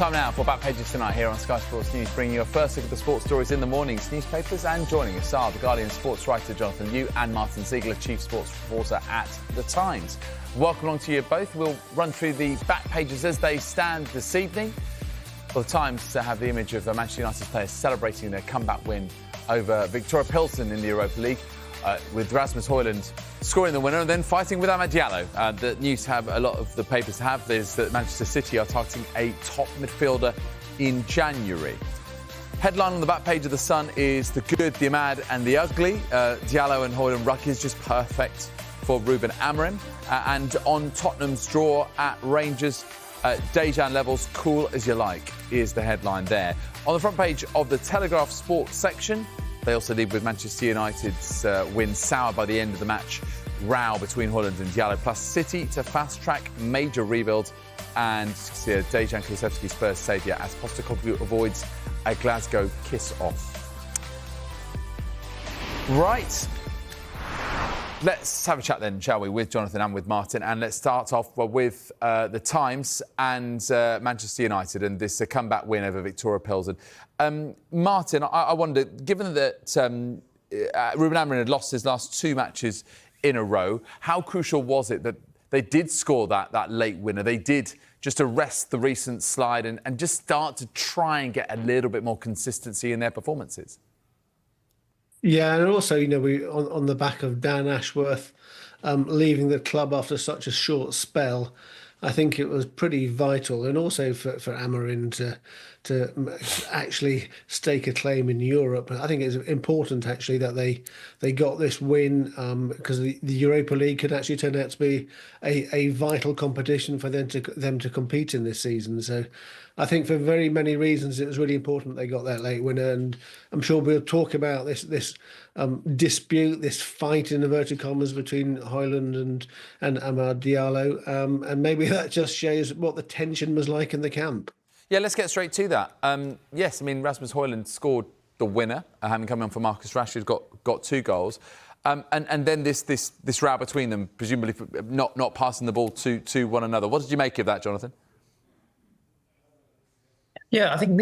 Time now for Back Pages Tonight here on Sky Sports News, bringing you a first look at the sports stories in the morning's newspapers. And joining us are the Guardian sports writer Jonathan Yu and Martin Ziegler, chief sports reporter at The Times. Welcome along to you both. We'll run through the back pages as they stand this evening. Well, The Times have the image of the Manchester United players celebrating their comeback win over Victoria Pilsen in the Europa League, with Rasmus Højlund scoring the winner and then fighting with Amad Diallo. The news have a lot of the papers have is that Manchester City are targeting a top midfielder in January. Headline on the back page of The Sun is the good, the mad and the ugly. Diallo and Højlund ruck is just perfect for Ruben Amorim. And on Tottenham's draw at Rangers, Dejan levels cool as you like is the headline there. On the front page of the Telegraph Sports section, they also lead with Manchester United's win soured by the end of the match row between Højlund and Diallo, plus City to fast-track major rebuild, and Dejan Kulusevski's first saviour as Postecoglou avoids a Glasgow kiss-off. Right. Let's have a chat then, shall we, with Jonathan and with Martin. And let's start off with The Times and Manchester United and this comeback win over Victoria Pilsen. Martin, I wonder, given that Ruben Amorim had lost his last two matches in a row, how crucial was it that they did score that late winner? They did just arrest the recent slide and just start to try and get a little bit more consistency in their performances? Yeah, and also, we on the back of Dan Ashworth leaving the club after such a short spell, I think it was pretty vital, and also for Amorim to actually stake a claim in Europe. I think it's important actually that they got this win because the Europa League could actually turn out to be a vital competition for them to compete in this season. So I think for very many reasons it was really important they got that late winner, and I'm sure we'll talk about this dispute, this fight in inverted commas between Højlund and Amad Diallo, and maybe that just shows what the tension was like in the camp. Yeah, let's get straight to that. Yes, I mean, Rasmus Højlund scored the winner, having come on for Marcus Rashford, got two goals. And then this row between them, presumably not passing the ball to one another. What did you make of that, Jonathan? Yeah, I think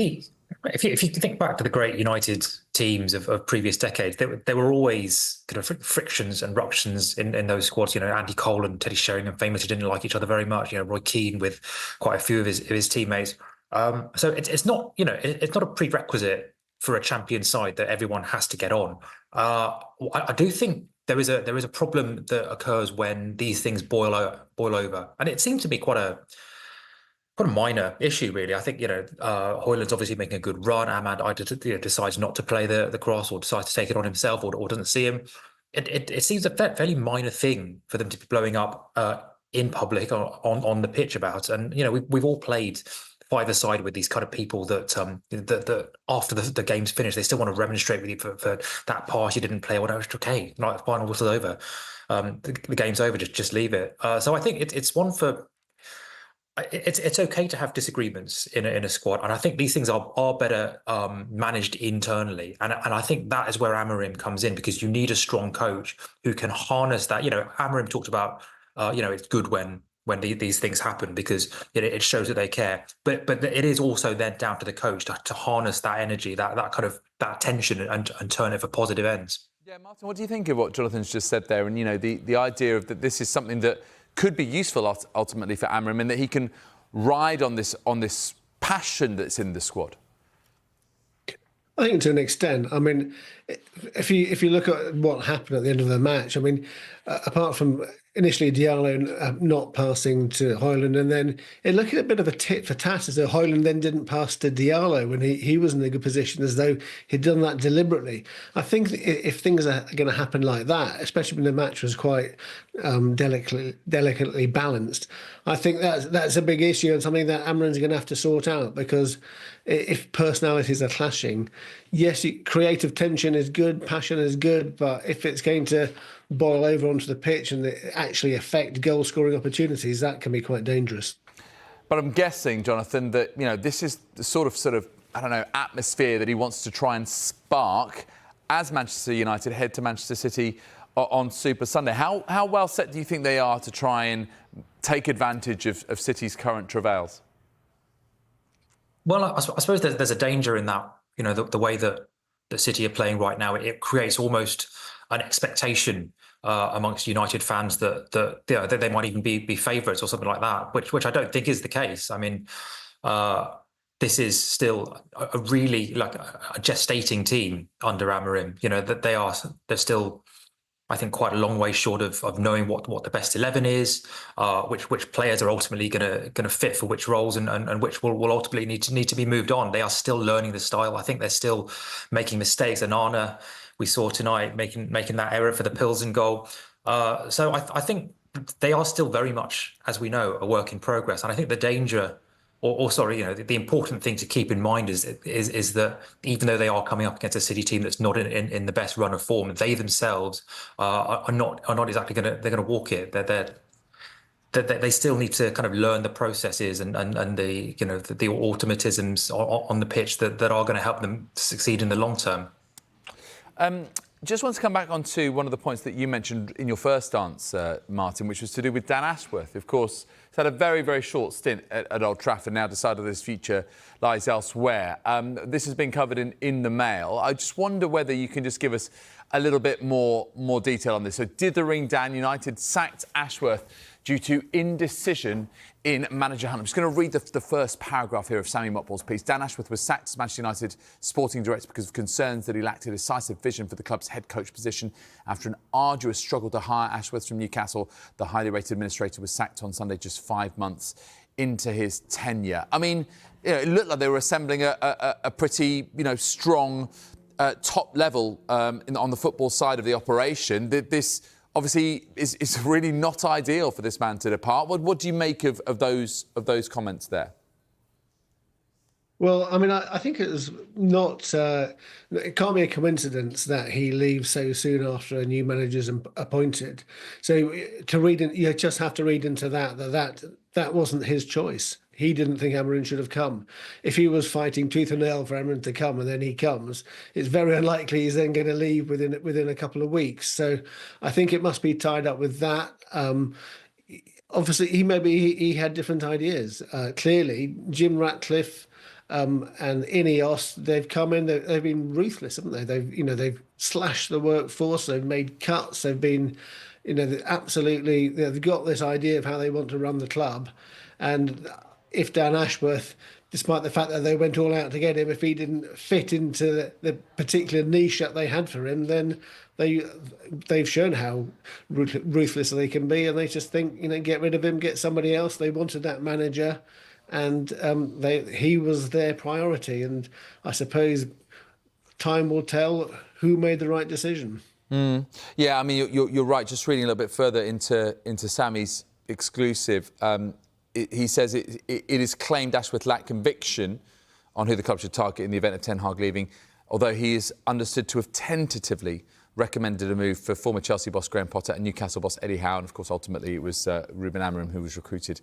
if you think back to the great United teams of previous decades, there were always kind of frictions and ructions in those squads. Andy Cole and Teddy Sheringham famously didn't like each other very much. Roy Keane with quite a few of his teammates. So it's not it's not a prerequisite for a champion side that everyone has to get on. I do think there is a problem that occurs when these things boil over, and it seems to be quite a minor issue, really. I think Højlund's obviously making a good run. Amad either decides not to play the cross or decides to take it on himself or doesn't see him. It seems a fairly minor thing for them to be blowing up in public on the pitch about. And we've all played five-a-side with these kind of people that after the game's finished, they still want to remonstrate with you for that pass you didn't play or whatever. It's okay, like the final whistle's over, the game's over, just leave it. So I think it's one for. It's okay to have disagreements in a squad, and I think these things are better managed internally, and I think that is where Amorim comes in, because you need a strong coach who can harness that. Amorim talked about it's good when these things happen because it shows that they care, but it is also then down to the coach to harness that energy, that tension, and turn it for positive ends. Yeah, Martin, what do you think of what Jonathan's just said there? And the idea of that this is something that could be useful ultimately for Amorim, and that he can ride on this passion that's in the squad. I think to an extent. I mean, if you look at what happened at the end of the match, I mean, apart from initially Diallo not passing to Højlund, and then it looked a bit of a tit for tat, as though Højlund then didn't pass to Diallo when he was in a good position, as though he'd done that deliberately. I think if things are going to happen like that, especially when the match was quite delicately balanced, I think that's a big issue and something that Amorim's going to have to sort out, because if personalities are clashing, yes, creative tension is good, passion is good, but if it's going to boil over onto the pitch and actually affect goal-scoring opportunities, that can be quite dangerous. But I'm guessing, Jonathan, that this is the sort of I don't know, atmosphere that he wants to try and spark as Manchester United head to Manchester City on Super Sunday. How well set do you think they are to try and take advantage of City's current travails? Well, I suppose there's a danger in that, the way that City are playing right now. It creates almost an expectation amongst United fans that they might even be favourites or something like that, which I don't think is the case. I mean, this is still a really like a gestating team under Amorim. That they're still, I think, quite a long way short of knowing what the best 11 is, which players are ultimately gonna fit for which roles, and which will ultimately need to be moved on. They are still learning the style. I think they're still making mistakes. And Anna, we saw tonight making that error for the Pilsen goal. So I think they are still very much, as we know, a work in progress. And I think the danger, or sorry, the important thing to keep in mind is that even though they are coming up against a City team that's not in the best run of form, they themselves are not exactly they're gonna walk it. They still need to kind of learn the processes and the the automatisms on the pitch that are going to help them succeed in the long term. Just want to come back onto one of the points that you mentioned in your first answer, Martin, which was to do with Dan Ashworth. Of course, he's had a very, very short stint at Old Trafford, now decided his future lies elsewhere. This has been covered in the Mail. I just wonder whether you can just give us a little bit more detail on this. So dithering Dan, United sacked Ashworth due to indecision in manager hunt. I'm just going to read the first paragraph here of Sammy Motball's piece. Dan Ashworth was sacked as Manchester United sporting director because of concerns that he lacked a decisive vision for the club's head coach position. After an arduous struggle to hire Ashworth from Newcastle, the highly rated administrator was sacked on Sunday, just 5 months into his tenure. I mean, it looked like they were assembling a pretty, strong top level on the football side of the operation. This obviously is really not ideal for this man to depart. What do you make of those comments there? Well, I mean, I think it was not. It can't be a coincidence that he leaves so soon after a new manager's appointed. So to read, you just have to read into that wasn't his choice. He didn't think Amorim should have come. If he was fighting tooth and nail for Amorim to come, and then he comes, it's very unlikely he's then going to leave within a couple of weeks. So I think it must be tied up with that. Obviously, he had different ideas. Clearly, Jim Ratcliffe and Ineos, they've come in. They've been ruthless, haven't they? They've slashed the workforce. They've made cuts. They've been, absolutely. They've got this idea of how they want to run the club, and if Dan Ashworth, despite the fact that they went all out to get him, if he didn't fit into the particular niche that they had for him, then they've shown how ruthless they can be, and they just think, get rid of him, get somebody else. They wanted that manager, and he was their priority. And I suppose time will tell who made the right decision. Yeah, I mean, you're right. Just reading a little bit further into Sammy's exclusive. He says it is claimed Ashworth lacked conviction on who the club should target in the event of Ten Hag leaving, although he is understood to have tentatively recommended a move for former Chelsea boss Graham Potter and Newcastle boss Eddie Howe, and of course ultimately it was Ruben Amorim who was recruited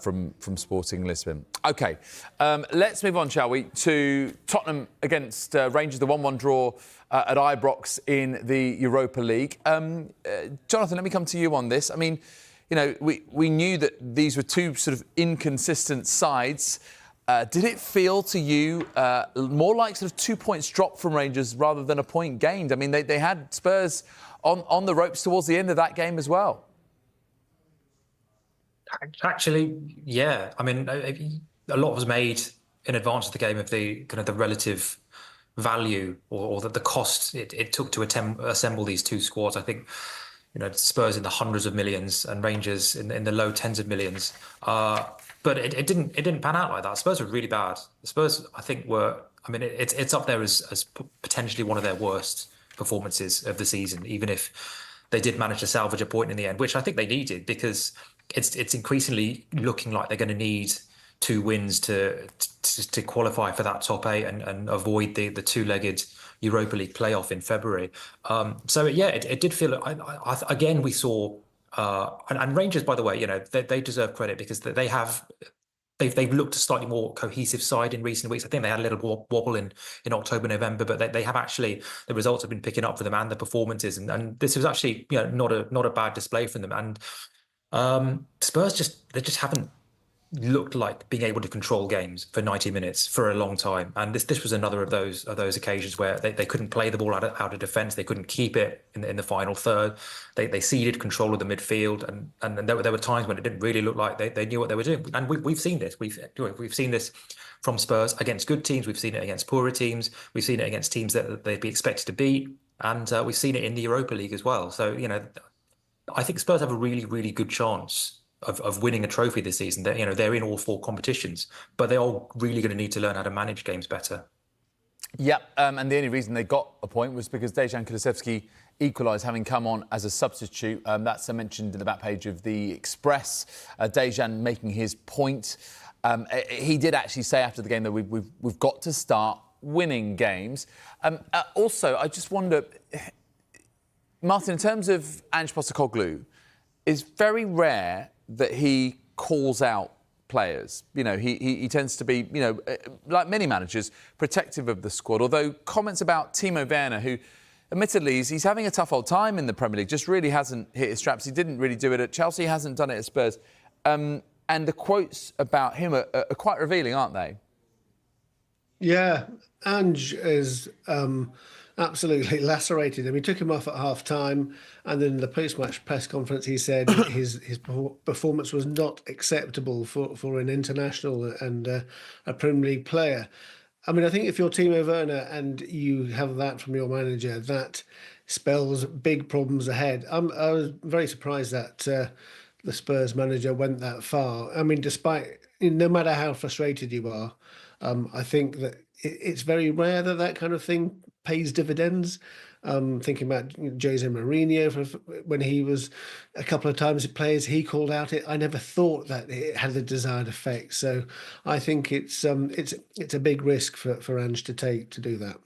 from Sporting Lisbon. OK, let's move on, shall we, to Tottenham against Rangers, the 1-1 draw at Ibrox in the Europa League. Jonathan, let me come to you on this. I mean, we knew that these were two sort of inconsistent sides. Did it feel to you more like sort of 2 points dropped from Rangers rather than a point gained? I mean, they had Spurs on the ropes towards the end of that game as well. Actually, yeah. I mean, a lot was made in advance of the game of the kind of the relative value or the cost it took to assemble these two squads. I think, Spurs in the hundreds of millions and Rangers in the low tens of millions. But it didn't pan out like that. Spurs were really bad. The Spurs, I think, it's up there as potentially one of their worst performances of the season, even if they did manage to salvage a point in the end, which I think they needed, because it's increasingly looking like they're going to need 2 wins to qualify for that top 8 and avoid the two-legged Europa League playoff in February. So yeah, it did feel. Again, we saw. And Rangers, by the way, they deserve credit because they've looked a slightly more cohesive side in recent weeks. I think they had a little wobble in October, November, but they have actually, the results have been picking up for them and the performances, and this was actually not a bad display from them. And Spurs they just haven't looked like being able to control games for 90 minutes for a long time. And this was another of those occasions where they couldn't play the ball out of defence. They couldn't keep it in the final third. They ceded control of the midfield, and there were times when it didn't really look like they knew what they were doing. And we've seen this. We've seen this from Spurs against good teams. We've seen it against poorer teams. We've seen it against teams that they'd be expected to beat. And we've seen it in the Europa League as well. So, I think Spurs have a really, really good chance of winning a trophy this season. They're in all 4 competitions, but they're all really going to need to learn how to manage games better. Yep, and the only reason they got a point was because Dejan Kulusevski equalised, having come on as a substitute. That's mentioned in the back page of the Express. Dejan making his point. He did actually say after the game that we've got to start winning games. Also, I just wonder, Martin, in terms of Ange Postecoglou, it's very rare that he calls out players. He tends to be, like many managers, protective of the squad. Although comments about Timo Werner, who admittedly he's having a tough old time in the Premier League, just really hasn't hit his straps. He didn't really do it at Chelsea, hasn't done it at Spurs. And the quotes about him are quite revealing, aren't they? Yeah, Ange is absolutely lacerated him. He took him off at half time, and then in the post-match press conference he said his performance was not acceptable for an international and a Premier League player. I mean, I think if you're Timo Werner and you have that from your manager, that spells big problems ahead. I was very surprised that the Spurs manager went that far. I mean, no matter how frustrated you are, I think that it's very rare that kind of thing pays dividends. Thinking about Jose Mourinho, when he was a couple of times at players, he called out it. I never thought that it had the desired effect. So I think it's a big risk for Ange to take to do that.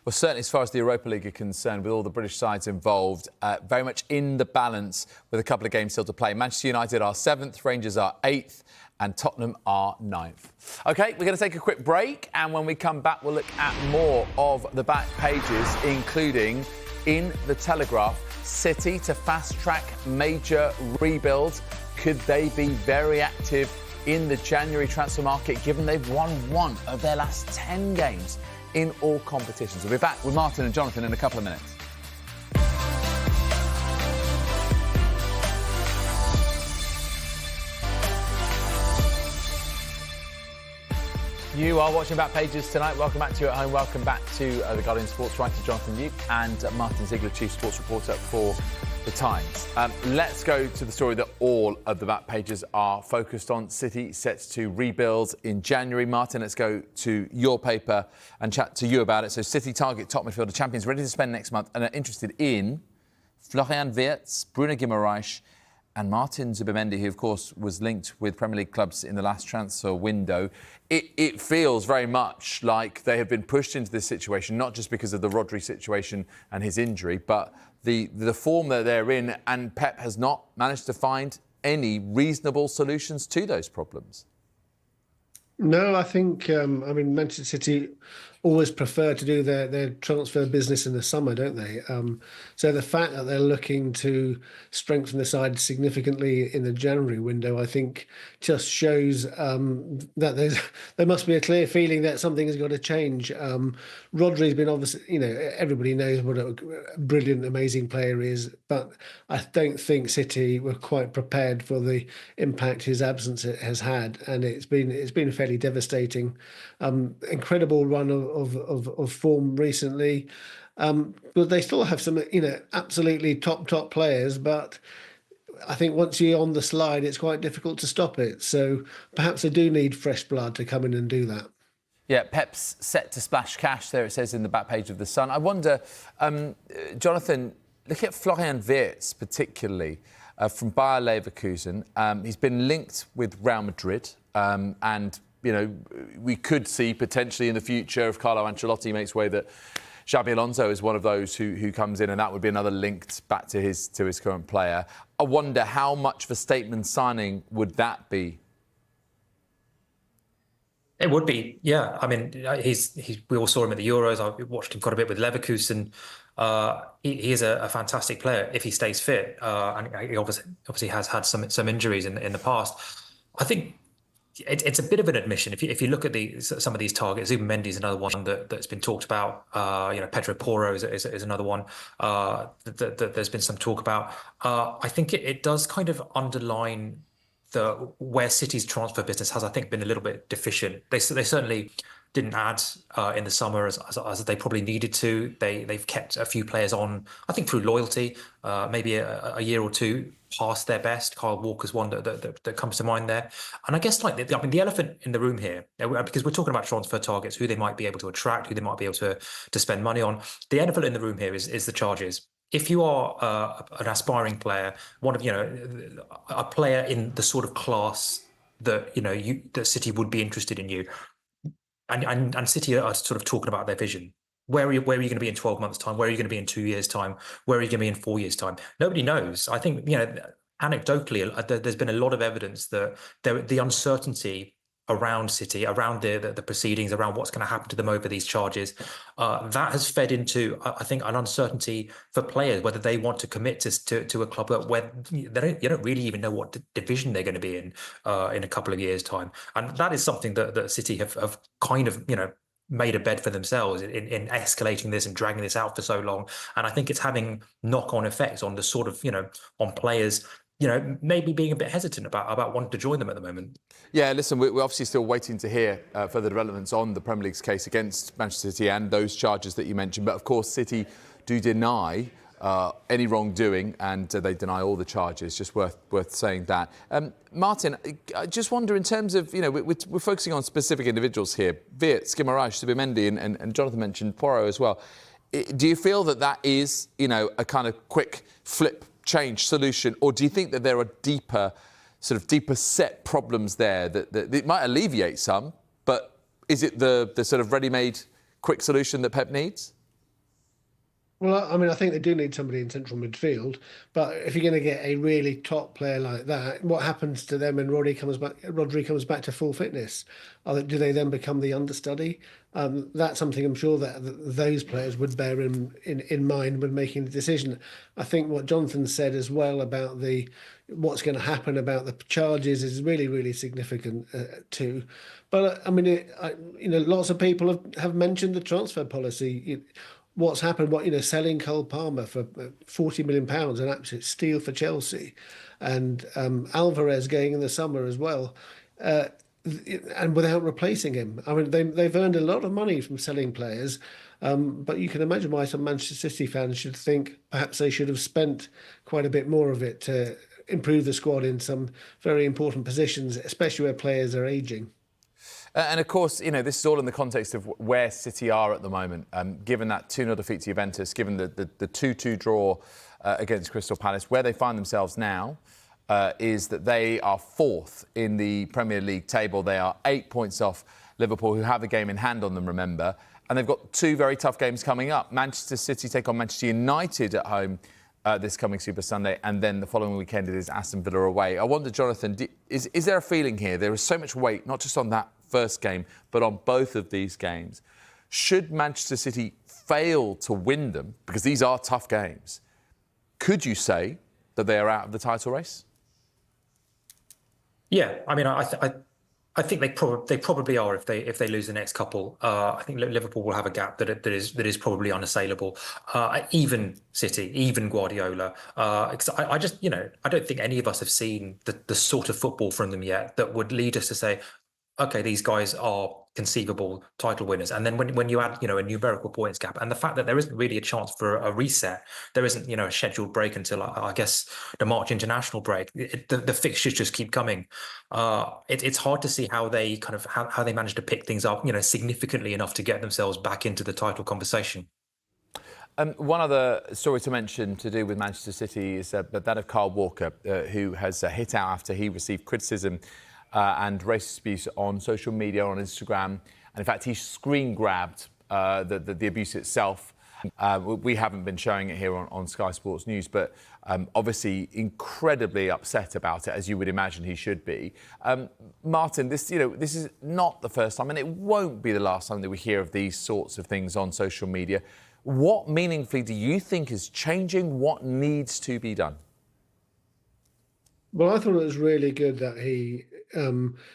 Well, certainly as far as the Europa League are concerned, with all the British sides involved, very much in the balance with a couple of games still to play. Manchester United are 7th, Rangers are 8th, and Tottenham are 9th. OK, we're going to take a quick break, and when we come back, we'll look at more of the back pages, including in the Telegraph, City to fast-track major rebuilds. Could they be very active in the January transfer market, given they've won 1 of their last 10 games in all competitions? We'll be back with Martin and Jonathan in a couple of minutes. You are watching Back Pages tonight. Welcome back to you at home. Welcome back to the Guardian sports writer Jonathan Yuke and Martin Ziegler, chief sports reporter for The Times. Let's go to the story that all of the back pages are focused on. City set to rebuild in January. Martin, let's go to your paper and chat to you about it. So City target top midfielder champions ready to spend next month and are interested in Florian Wirtz, Bruno Guimaraes and Martin Zubimendi, who, of course, was linked with Premier League clubs in the last transfer window. It feels very much like they have been pushed into this situation, not just because of the Rodri situation and his injury, but the form that they're in, and Pep has not managed to find any reasonable solutions to those problems. No, I think, Manchester City always prefer to do their transfer business in the summer, don't they? So the fact that they're looking to strengthen the side significantly in the January window, I think just shows that there must be a clear feeling that something has got to change. Rodri's been obviously, everybody knows what a brilliant, amazing player he is, but I don't think City were quite prepared for the impact his absence has had, and it's been fairly devastating. Incredible run of form recently, but they still have some absolutely top players, but I think once you're on the slide it's quite difficult to stop it, so perhaps they do need fresh blood to come in and do that. Yeah, Pep's set to splash cash, there it says in the back page of The Sun. I wonder, Jonathan, look at Florian Wirtz particularly, from Bayer Leverkusen. He's been linked with Real Madrid, and we could see potentially in the future, if Carlo Ancelotti makes way, that Xabi Alonso is one of those who comes in, and that would be another linked back to his current player. I wonder how much of a statement signing would that be? It would be, yeah. I mean, we all saw him at the Euros. I watched him quite a bit with Leverkusen. He is a fantastic player if he stays fit, and he obviously has had some injuries in the past. I think it's a bit of an admission. If you look at some of these targets, Zubimendi is another one that's been talked about. Pedro Porro is another one that there's been some talk about. I think it does kind of underline where City's transfer business has, I think, been a little bit deficient. They certainly didn't add in the summer as they probably needed to. They've kept a few players on, I think, through loyalty, maybe a year or two past their best. Kyle Walker's one that comes to mind there. And I guess the elephant in the room here, because we're talking about transfer targets, who they might be able to attract, who they might be able to spend money on. The elephant in the room here is the charges. If you are an aspiring player, a player in the sort of class that that City would be interested in you, and City are sort of talking about their vision. Where are you going to be in 12 months' time? Where are you going to be in 2 years' time? Where are you going to be in 4 years' time? Nobody knows. I think, anecdotally, there's been a lot of evidence that the uncertainty around City, around the proceedings, around what's going to happen to them over these charges, that has fed into, I think, an uncertainty for players, whether they want to commit to a club where they don't really even know what division they're going to be in a couple of years' time. And that is something that City have kind of, made a bed for themselves in escalating this and dragging this out for so long. And I think it's having knock-on effects on the sort of, on players, maybe being a bit hesitant about wanting to join them at the moment. Yeah, listen, we're obviously still waiting to hear further developments on the Premier League's case against Manchester City and those charges that you mentioned. But of course, City do deny any wrongdoing, and they deny all the charges. Just worth saying that. Martin, I just wonder, in terms of, we're focusing on specific individuals here. Viet, Skimaraj, Zubimendi, and Jonathan mentioned Porro as well. Do you feel that is, a kind of quick flip change solution, or do you think that there are deeper set problems there that it might alleviate some, but is it the sort of ready-made quick solution that Pep needs? Well, I mean, I think they do need somebody in central midfield, but if you're going to get a really top player like that, what happens to them when Rodri comes back to full fitness? Do they then become the understudy? That's something I'm sure that those players would bear in mind when making the decision. I think what Jonathan said as well about what's going to happen about the charges is really, really significant too. But I mean, lots of people have mentioned the transfer policy. What's happened, selling Cole Palmer for £40 million, an absolute steal for Chelsea, and Alvarez going in the summer as well, and without replacing him. I mean, they've earned a lot of money from selling players, but you can imagine why some Manchester City fans should think perhaps they should have spent quite a bit more of it to improve the squad in some very important positions, especially where players are ageing. And of course, this is all in the context of where City are at the moment. Given that 2-0 defeat to Juventus, given the 2-2 draw against Crystal Palace, where they find themselves now is that they are fourth in the Premier League table. They are 8 points off Liverpool, who have a game in hand on them, remember. And they've got two very tough games coming up. Manchester City take on Manchester United at home this coming Super Sunday, and then the following weekend it is Aston Villa away. I wonder, Jonathan, is there a feeling here? There is so much weight, not just on that first game, but on both of these games. Should Manchester City fail to win them, because these are tough games, could you say that they are out of the title race? Yeah, I mean, I think they probably are if they lose the next couple. I think Liverpool will have a gap that is probably unassailable. Even City, even Guardiola. I don't think any of us have seen the sort of football from them yet that would lead us to say, okay, these guys are conceivable title winners. And then when you add, a numerical points gap, and the fact that there isn't really a chance for a reset, there isn't, a scheduled break until I guess the March international break. The fixtures just keep coming. It's hard to see how they how they manage to pick things up, significantly enough to get themselves back into the title conversation. One other story to mention to do with Manchester City is that of Kyle Walker, who has hit out after he received criticism and racist abuse on social media, on Instagram. And in fact, he screen grabbed the abuse itself. We haven't been showing it here on Sky Sports News, but obviously incredibly upset about it, as you would imagine he should be. Martin, this is not the first time, and it won't be the last time that we hear of these sorts of things on social media. What meaningfully do you think is changing? What needs to be done? Well, I thought it was really good that he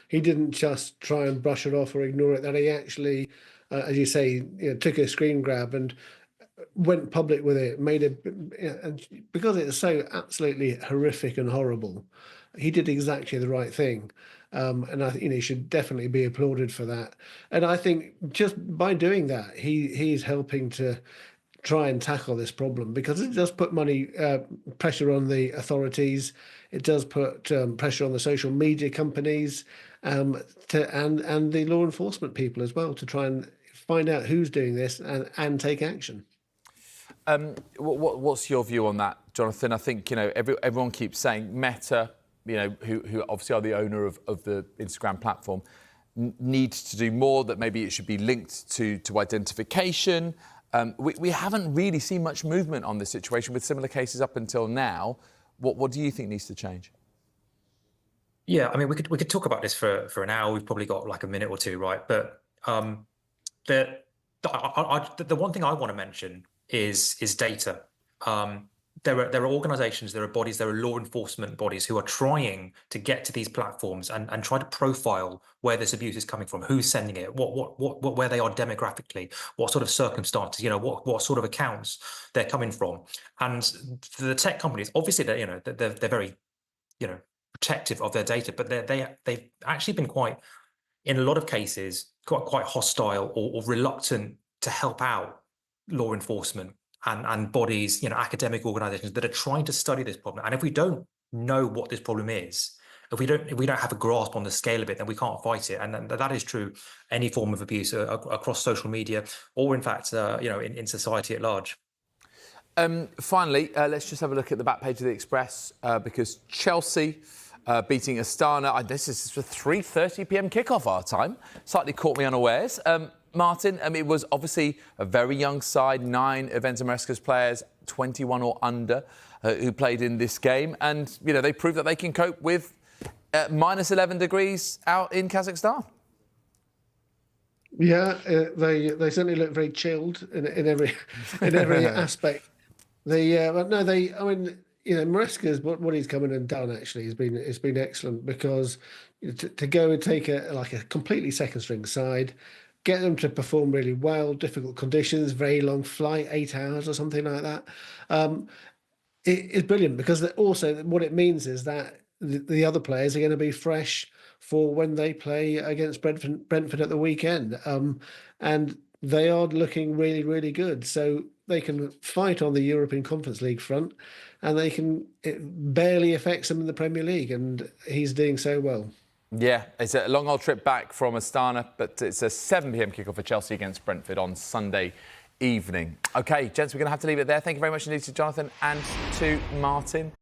didn't just try and brush it off or ignore it. That he actually, as you say, took a screen grab and went public with it. Made it, and because it's so absolutely horrific and horrible, he did exactly the right thing. And I think he should definitely be applauded for that. And I think just by doing that, he's helping to try and tackle this problem because it does put money pressure on the authorities. It does put pressure on the social media companies and the law enforcement people as well to try and find out who's doing this and take action. What's your view on that, Jonathan? I think everyone keeps saying Meta, who obviously are the owner of the Instagram platform, needs to do more. That maybe it should be linked to identification. We haven't really seen much movement on this situation with similar cases up until now. What do you think needs to change? Yeah, I mean, we could talk about this for an hour. We've probably got like a minute or two, right? But the one thing I want to mention is data. There are organizations, there are bodies, there are law enforcement bodies who are trying to get to these platforms and try to profile where this abuse is coming from, who's sending it, where they are demographically, what sort of circumstances, what sort of accounts they're coming from. And the tech companies, obviously, they're very, protective of their data, but they've actually been quite, in a lot of cases, quite hostile or reluctant to help out law enforcement and bodies, academic organizations that are trying to study this problem. And if we don't know what this problem is, if we don't have a grasp on the scale of it, then we can't fight it. And that is true any form of abuse across social media or, in fact, in society at large. Finally, let's just have a look at the back page of the Express because Chelsea beating Astana. This is the 3:30 p.m. kickoff our time. Slightly caught me unawares. Martin, it was obviously a very young side, 9 Juventus Maresca's players, 21 or under, who played in this game. And, they proved that they can cope with minus 11 degrees out in Kazakhstan. Yeah, they certainly look very chilled in every aspect. Maresca's what he's come in and done actually has been excellent because to go and take a completely second string side, get them to perform really well, difficult conditions, very long flight, 8 hours or something like that. It's brilliant because also what it means is that the other players are going to be fresh for when they play against Brentford at the weekend. And they are looking really, really good. So they can fight on the European Conference League front and it barely affects them in the Premier League. And he's doing so well. Yeah, it's a long old trip back from Astana, but it's a 7 p.m. kickoff for Chelsea against Brentford on Sunday evening. OK, gents, we're going to have to leave it there. Thank you very much indeed to Jonathan and to Martin.